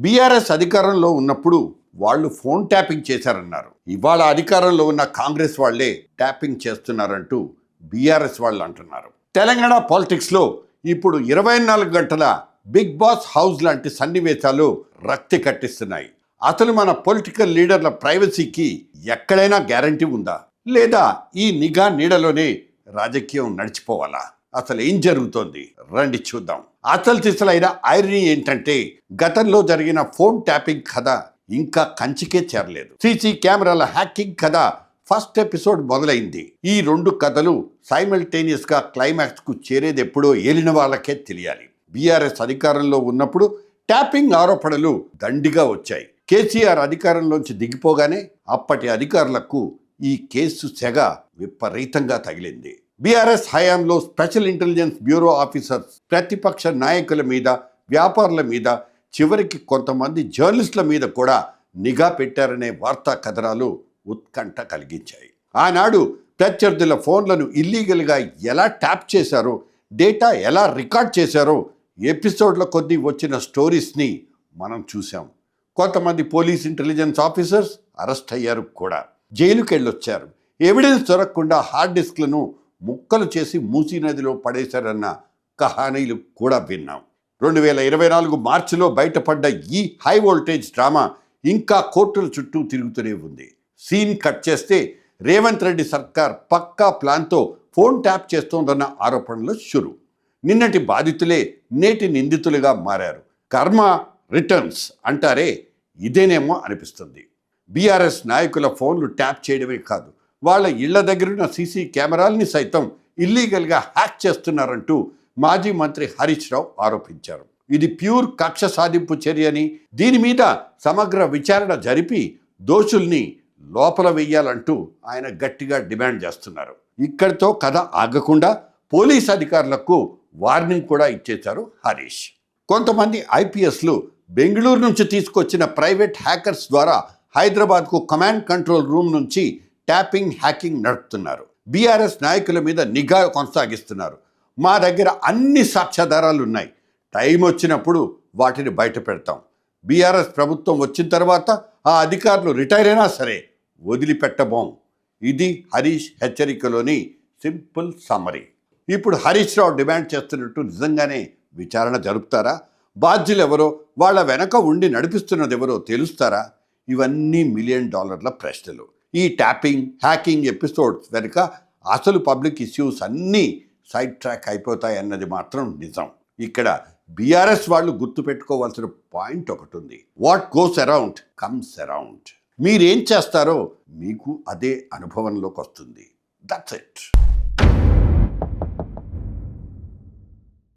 BRS అధికారంలో ఉన్నప్పుడు వాళ్ళు ఫోన్ ట్యాపింగ్ చేశారన్నారు. ఇవాళ అధికారంలో ఉన్న కాంగ్రెస్ వాళ్లే ట్యాపింగ్ చేస్తున్నారంటూ బీఆర్ఎస్ వాళ్ళు అంటున్నారు. తెలంగాణ పాలిటిక్స్లో ఇప్పుడు 24 గంటల బిగ్ బాస్ హౌస్ లాంటి సన్నివేశాలు రక్తి కట్టిస్తున్నాయి. అసలు మన పొలిటికల్ లీడర్ల ప్రైవసీకి ఎక్కడైనా గ్యారంటీ ఉందా, లేదా ఈ నిఘా నీడలోనే రాజకీయం నడిచిపోవాలా? అసలు ఏం జరుగుతోంది రండి చూద్దాం. అసలు సిసలైన ఐరనీ ఏంటంటే గతంలో జరిగిన ఫోన్ ట్యాపింగ్ కథ ఇంకా కంచికే చేరలేదు. సీసీ కెమెరాల హ్యాకింగ్ కథ ఫస్ట్ ఎపిసోడ్ మొదలైంది. ఈ 2 కథలు సైమల్టేనియస్ గా క్లైమాక్స్ కు చేరేది ఎప్పుడో ఏలిన వాళ్ళకే తెలియాలి. బీఆర్ఎస్ అధికారంలో ఉన్నప్పుడు ట్యాపింగ్ ఆరోపణలు దండిగా వచ్చాయి. కేసీఆర్ అధికారంలోంచి దిగిపోగానే అప్పటి అధికారులకు ఈ కేసు సెగ విపరీతంగా తగిలింది. బీఆర్ఎస్ హయాంలో స్పెషల్ ఇంటెలిజెన్స్ బ్యూరో ఆఫీసర్స్ ప్రతిపక్ష నాయకుల మీద, వ్యాపారుల మీద, చివరికి కొంతమంది జర్నలిస్టుల మీద కూడా నిఘా పెట్టారనే వార్తా కథనాలు ఉత్కంఠ కలిగించాయి. ఆనాడు ప్రత్యర్థుల ఫోన్లను ఇల్లీగల్గా ఎలా ట్యాప్ చేశారో, డేటా ఎలా రికార్డ్ చేశారో ఎపిసోడ్ల కొద్దీ వచ్చిన స్టోరీస్ని మనం చూసాం. కొంతమంది పోలీస్ ఇంటెలిజెన్స్ ఆఫీసర్స్ అరెస్ట్ అయ్యారు కూడా, జైలుకి వెళ్ళొచ్చారు. ఎవిడెన్స్ దొరకకుండా హార్డ్ డిస్క్లను ముక్కలు చేసి మూసీ నదిలో పడేశారన్న కహానీలు కూడా విన్నాం. 2024 మార్చిలో బయటపడ్డ ఈ హై వోల్టేజ్ డ్రామా ఇంకా కోర్టుల చుట్టూ తిరుగుతూనే ఉంది. సీన్ కట్ చేస్తే రేవంత్ రెడ్డి సర్కార్ పక్కా ప్లాన్తో ఫోన్ ట్యాప్ చేస్తోందన్న ఆరోపణలు షురు. నిన్నటి బాధితులే నేటి నిందితులుగా మారారు. కర్మ రిటర్న్స్ అంటారే, ఇదేనేమో అనిపిస్తుంది. బీఆర్ఎస్ నాయకుల ఫోన్లు ట్యాప్ చేయడమే కాదు, వాళ్ళ ఇళ్ల దగ్గరున్న సీసీ కెమెరాల్ని సైతం ఇల్లీగల్గా హ్యాక్ చేస్తున్నారంటూ మాజీ మంత్రి హరీష్ రావు ఆరోపించారు. ఇది ప్యూర్ కక్ష సాధింపు చర్యని, దీని మీద సమగ్ర విచారణ జరిపి దోషుల్ని లోపల వెయ్యాలంటూ ఆయన గట్టిగా డిమాండ్ చేస్తున్నారు. ఇక్కడితో కథ ఆగకుండా పోలీస్ అధికారులకు వార్నింగ్ కూడా ఇచ్చేశారు హరీష్. కొంతమంది ఐపీఎస్లు బెంగళూరు నుంచి తీసుకొచ్చిన ప్రైవేట్ హ్యాకర్స్ ద్వారా హైదరాబాద్కు కమాండ్ కంట్రోల్ రూమ్ నుంచి ట్యాపింగ్, హ్యాకింగ్ నడుపుతున్నారు. బీఆర్ఎస్ నాయకుల మీద నిఘా కొనసాగిస్తున్నారు. మా దగ్గర అన్ని సాక్ష్యాధారాలు ఉన్నాయి, టైం వచ్చినప్పుడు వాటిని బయట పెడతాం. బీఆర్ఎస్ ప్రభుత్వం వచ్చిన తర్వాత ఆ అధికారులు రిటైర్ అయినా సరే వదిలిపెట్టబోం. ఇది హరీష్ హెచ్చరికలోని సింపుల్ సమ్మరీ. ఇప్పుడు హరీష్ రావు డిమాండ్ చేస్తున్నట్టు నిజంగానే విచారణ జరుపుతారా? బాధ్యులు ఎవరో, వాళ్ళ వెనక ఉండి నడిపిస్తున్నది ఎవరో తెలుస్తారా? ఇవన్నీ $1 మిలియన్ ప్రశ్నలు. ఈ ట్యాపింగ్, హ్యాకింగ్ ఎపిసోడ్స్ వెనుక అసలు పబ్లిక్ ఇష్యూస్ అన్నీ సైడ్ ట్రాక్ అయిపోతాయన్నది మాత్రం నిజం. ఇక్కడ బీఆర్ఎస్ వాళ్ళు గుర్తుపెట్టుకోవాల్సిన పాయింట్ ఒకటి ఉంది. What goes around comes around. మీరేం చేస్తారో మీకు అదే అనుభవంలోకి వస్తుంది. That's it.